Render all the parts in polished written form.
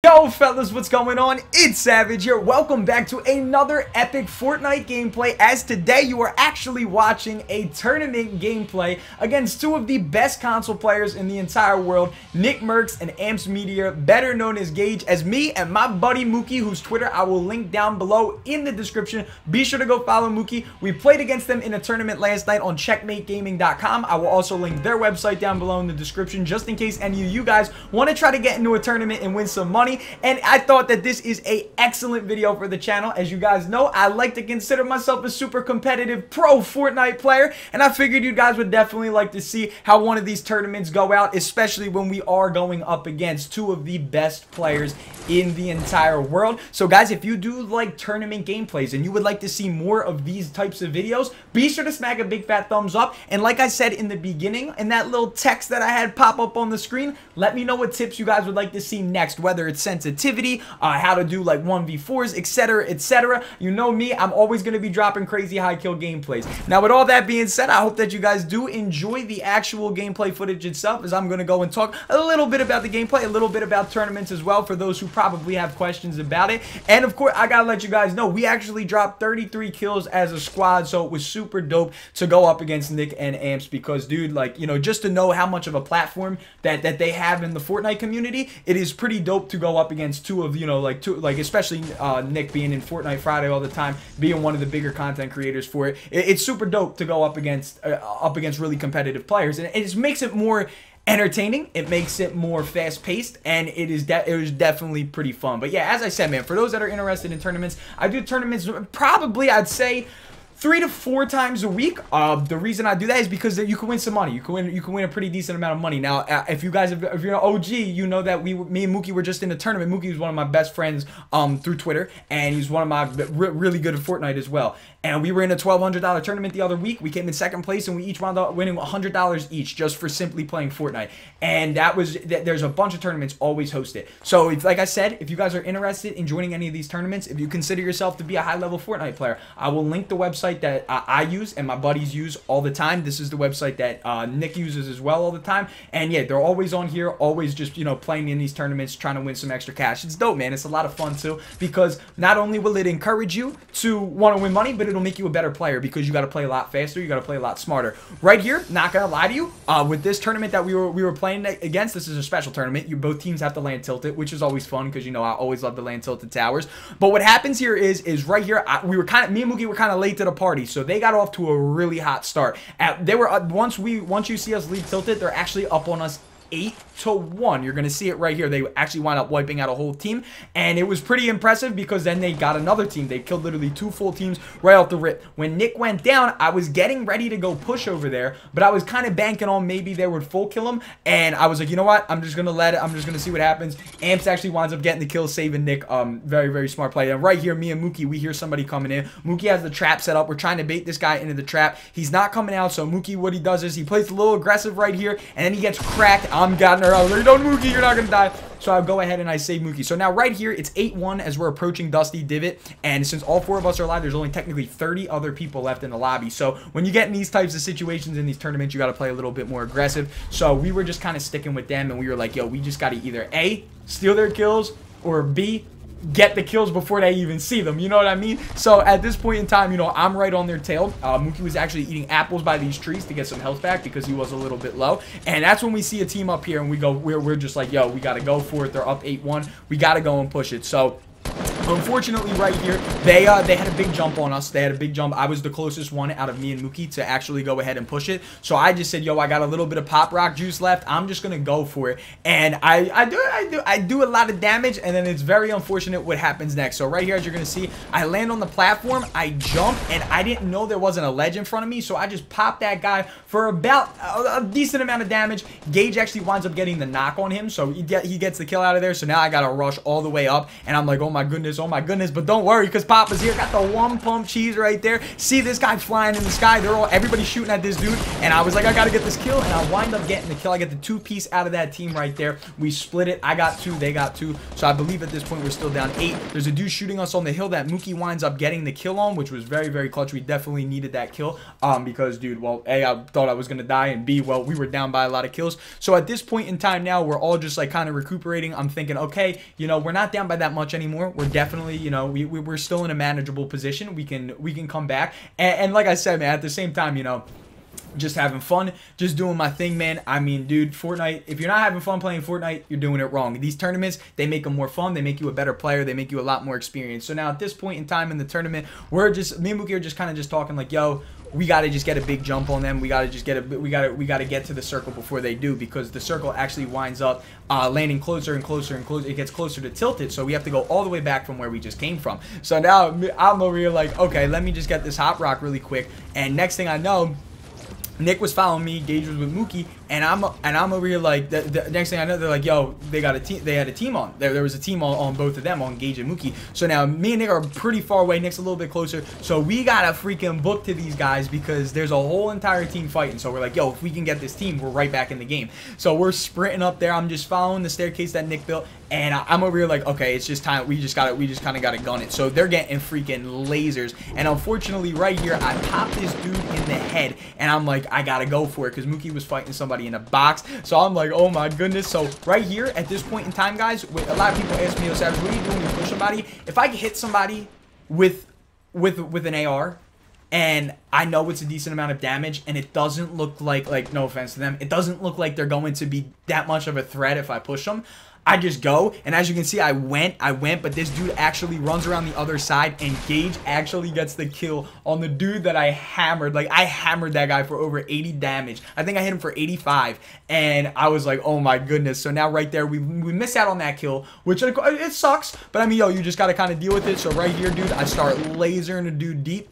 Yo fellas, what's going on? It's Savage here. Welcome back to another epic Fortnite gameplay, as today you are actually watching a tournament gameplay against two of the best console players in the entire world, NICKMERCS and Amps Media, better known as Gage, as me and my buddy Mookie, whose Twitter I will link down below in the description. Be sure to go follow Mookie. We played against them in a tournament last night on checkmategaming.com. I will also link their website down below in the description, just in case any of you guys want to try to get into a tournament and win some money. And I thought that this is a excellent video for the channel. As you guys know, I like to consider myself a super competitive pro Fortnite player, and I figured you guys would definitely like to see how one of these tournaments go out, especially when we are going up against two of the best players in the entire world. So guys, if you do like tournament gameplays and you would like to see more of these types of videos, be sure to smack a big fat thumbs up. And like I said in the beginning, in that little text that I had pop up on the screen, let me know what tips you guys would like to see next, whether it's sensitivity, how to do like 1v4s, etc, etc. You know me, I'm always going to be dropping crazy high kill gameplays. Now with all that being said, I hope that you guys do enjoy the actual gameplay footage itself, as I'm going to go and talk a little bit about the gameplay, a little bit about tournaments as well, for those who probably have questions about it. And of course, I gotta let you guys know, we actually dropped 33 kills as a squad, so it was super dope to go up against Nick and Amps, because dude, like, you know, just to know how much of a platform that they have in the Fortnite community, it is pretty dope to go up against two of, you know, like especially Nick being in Fortnite Friday all the time, being one of the bigger content creators for it. It's super dope to go up against really competitive players, and it just makes it more entertaining. It makes it more fast-paced, and it was definitely pretty fun. But yeah, as I said, man, for those that are interested in tournaments, I do tournaments probably, I'd say, 3 to 4 times a week. The reason I do that is because you can win some money. You can win a pretty decent amount of money. Now, if you're an OG, you know that me and Mookie were just in a tournament. Mookie was one of my best friends through Twitter, and he's one of my really good at Fortnite as well. And we were in a $1,200 tournament the other week. We came in second place, and we each wound up winning $100 each just for simply playing Fortnite. And there's a bunch of tournaments always hosted. So, like I said, if you guys are interested in joining any of these tournaments, if you consider yourself to be a high-level Fortnite player, I will link the website that I use and my buddies use all the time. This is the website that Nick uses as well all the time. And yeah, they're always on here, always just, you know, playing in these tournaments, trying to win some extra cash. It's dope, man. It's a lot of fun too, because not only will it encourage you to want to win money, but it'll make you a better player, because you got to play a lot faster, you got to play a lot smarter. Right here, not gonna lie to you, with this tournament that we were playing against, this is a special tournament. Both teams have to land tilted, which is always fun, because you know I always love the land tilted towers. But what happens here is right here, me and Mookie were kind of late to the party, so they got off to a really hot start. They were once you see us leave tilted, they're actually up on us 8-1. You're gonna see it right here. They actually wound up wiping out a whole team, and it was pretty impressive, because then they got another team. They killed literally 2 full teams right off the rip. When Nick went down, I was getting ready to go push over there, but I was kind of banking on maybe they would full kill him, and I was like, you know what, I'm just gonna let it, I'm just gonna see what happens. Amps actually winds up getting the kill, saving Nick. Very, very smart play. And right here, me and Mookie, we hear somebody coming in. Mookie has the trap set up. We're trying to bait this guy into the trap. He's not coming out, so Mookie, what he does is he plays a little aggressive right here, and then he gets cracked. I'm getting her. I was like, don't, Mookie, you're not gonna die. So I'll go ahead and I save Mookie. So now right here, it's 8-1 as we're approaching Dusty Divot. And since all 4 of us are alive, there's only technically 30 other people left in the lobby. So when you get in these types of situations in these tournaments, you got to play a little bit more aggressive. So we were just kind of sticking with them, and we were like, yo, we just got to either A, steal their kills, or B, get the kills before they even see them, you know what I mean? So at this point in time, you know, I'm right on their tail. Mookie was actually eating apples by these trees to get some health back, because he was a little bit low. And that's when we see a team up here, and we're just like, yo, we got to go for it. They're up 8-1. We got to go and push it. So unfortunately, right here, they had a big jump on us. They had a big jump. I was the closest one out of me and Mookie to actually go ahead and push it. So I just said, yo, I got a little bit of pop rock juice left. I'm just gonna go for it. And I do a lot of damage, and then it's very unfortunate what happens next. So right here, as you're gonna see, I land on the platform, I jump, and I didn't know there wasn't a ledge in front of me, so I just popped that guy for about a decent amount of damage. Gage actually winds up getting the knock on him, so he gets the kill out of there. So now I gotta rush all the way up, and I'm like, oh my goodness, this. Oh my goodness. But don't worry, because Papa's here. Got the one pump cheese right there. See this guy flying in the sky. Everybody's shooting at this dude. And I was like, I gotta get this kill. And I wind up getting the kill. I get the 2-piece out of that team right there. We split it. I got 2. They got 2. So I believe at this point we're still down 8. There's a dude shooting us on the hill that Mookie winds up getting the kill on, which was very, very clutch. We definitely needed that kill. Because, dude, well, A, I thought I was gonna die, and B, well, we were down by a lot of kills. So at this point in time now, we're all just like kind of recuperating. I'm thinking, okay, you know, we're not down by that much anymore. We're definitely, you know, we're still in a manageable position. We can come back. And like I said, man, at the same time, you know, just having fun, just doing my thing, man. I mean, dude, Fortnite, if you're not having fun playing Fortnite, you're doing it wrong. These tournaments, they make them more fun. They make you a better player. They make you a lot more experienced. So now at this point in time in the tournament, we're just, me and Mookie are just kind of just talking like, yo, we got to just get a big jump on them. We got to just get we got to get to the circle before they do, because the circle actually winds up landing closer and closer and closer. It gets closer to tilted, so we have to go all the way back from where we just came from. So now I'm over here like, okay, let me just get this hot rock really quick. And next thing I know, Nick was following me, Gage was with Mookie, and I'm over here like the next thing I know, they're like, yo, they got a team. They had a team on. There was a team on both of them, on Gage and Mookie. So now me and Nick are pretty far away. Nick's a little bit closer. So we gotta freaking book to these guys because there's a whole entire team fighting. So we're like, yo, if we can get this team, we're right back in the game. So we're sprinting up there. I'm just following the staircase that Nick built, and I'm over here like, okay, it's just time. We just kind of gotta gun it. So they're getting freaking lasers, and unfortunately, right here, I popped this dude in the head, and I'm like, I gotta go for it because Mookie was fighting somebody in a box. So I'm like, oh my goodness. So right here at this point in time, guys, a lot of people ask me, yo, Savage, what are you doing when you push somebody? If I hit somebody with an AR, and I know it's a decent amount of damage, and it doesn't look like no offense to them, it doesn't look like they're going to be that much of a threat if I push them, I just go. And as you can see, I went, but this dude actually runs around the other side, and Gage actually gets the kill on the dude that I hammered. Like, I hammered that guy for over 80 damage. I think I hit him for 85, and I was like, oh my goodness. So now right there, we miss out on that kill, which it sucks, but I mean, yo, you just got to kind of deal with it. So right here, dude, I start lasering a dude deep.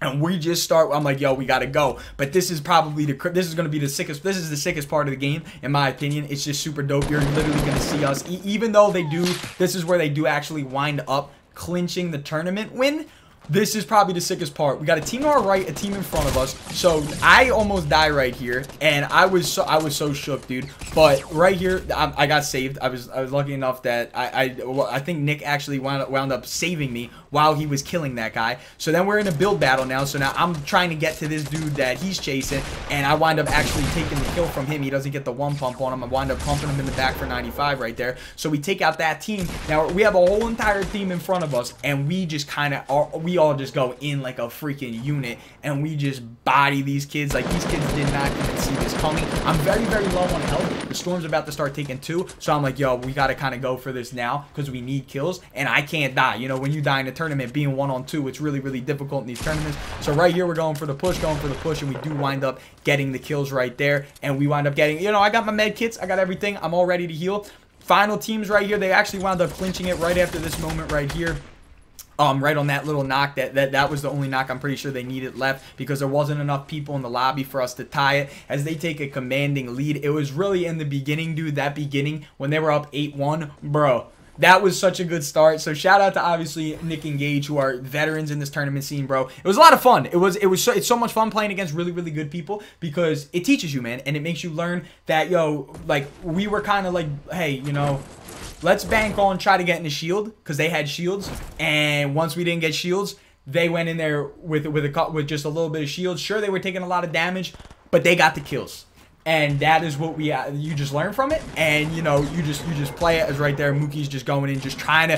And we just start, I'm like, yo, we gotta go. But this is probably this is gonna be the sickest, this is the sickest part of the game, in my opinion. It's just super dope. You're literally gonna see us, even though they do, this is where they do actually wind up clinching the tournament win. This is probably the sickest part. We got a team to our right, a team in front of us. So I almost die right here, and I was so shook, dude. But right here, I got saved. I was lucky enough that I think Nick actually wound up saving me while he was killing that guy. So then we're in a build battle now. So now I'm trying to get to this dude that he's chasing, and I wind up actually taking the kill from him. He doesn't get the one pump on him. I wind up pumping him in the back for 95 right there. So we take out that team. Now we have a whole entire team in front of us, and we just kind of we all just go in like a freaking unit, and we just body these kids. Like, these kids did not even see this coming. I'm very, very low on health. The storm's about to start taking 2, so I'm like, yo, we got to kind of go for this now because we need kills, and I can't die. You know, when you die in a tournament, being 1-on-2, it's really, really difficult in these tournaments. So right here, we're going for the push, and we do wind up getting the kills right there, and we wind up getting, you know, I got my med kits, I got everything, I'm all ready to heal. Final teams right here, they actually wound up clinching it right after this moment right here. Right on that little knock, that was the only knock I'm pretty sure they needed left, because there wasn't enough people in the lobby for us to tie it, as they take a commanding lead. It was really in the beginning, dude, that beginning when they were up 8-1, bro. That was such a good start. So shout out to obviously Nick and Gage, who are veterans in this tournament scene, bro. It was a lot of fun. It's so much fun playing against really, really good people, because it teaches you, man, and it makes you learn that, yo, like, we were kind of like, hey, you know, let's bank on try to get in the shield, because they had shields, and once we didn't get shields, they went in there with just a little bit of shields. Sure, they were taking a lot of damage, but they got the kills. And that is what you just learn from it, and you know, you just play it as right there. Mookie's just going in, just trying to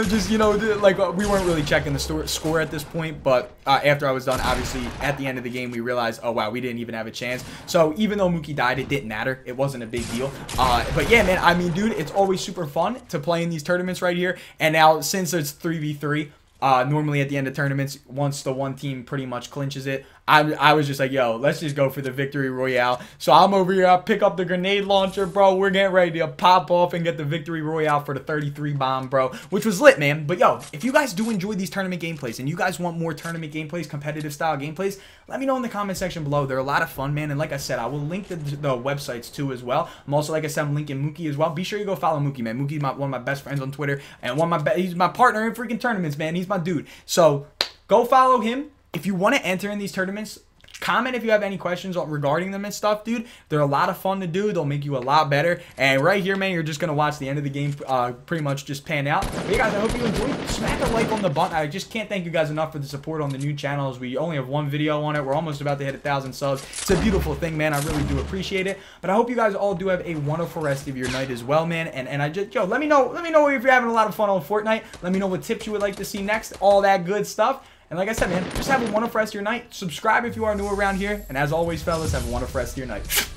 just, you know, like, we weren't really checking the score at this point, but after I was done, obviously at the end of the game, we realized, oh wow, we didn't even have a chance. So even though Mookie died, it didn't matter. It wasn't a big deal. But yeah, man, I mean, dude, it's always super fun to play in these tournaments right here. And now since it's 3v3. Normally at the end of tournaments, once the one team pretty much clinches it, I was just like, yo, let's just go for the victory royale. So I'm over here. I pick up the grenade launcher, bro. We're getting ready to pop off and get the victory royale for the 33 bomb, bro, which was lit, man. But yo, if you guys do enjoy these tournament gameplays and you guys want more tournament gameplays, competitive style gameplays, let me know in the comment section below. They're a lot of fun, man. And like I said, I will link the websites too as well. I'm also, like I said, I'm linking Mookie as well. Be sure you go follow Mookie, man. Mookie's one of my best friends on Twitter, and he's my partner in freaking tournaments, man. He's my dude. So go follow him. If you want to enter in these tournaments, comment if you have any questions regarding them and stuff, dude. They're a lot of fun to do. They'll make you a lot better. And right here, man, you're just going to watch the end of the game pretty much just pan out. But yeah, guys, I hope you enjoyed. Smack a like on the button. I just can't thank you guys enough for the support on the new channels. We only have one video on it. We're almost about to hit 1,000 subs. It's a beautiful thing, man. I really do appreciate it. But I hope you guys all do have a wonderful rest of your night as well, man. And I just, yo, let me know if you're having a lot of fun on Fortnite. Let me know what tips you would like to see next. All that good stuff. And like I said, man, just have a wonderful rest of your night. Subscribe if you are new around here. And as always, fellas, have a wonderful rest of your night.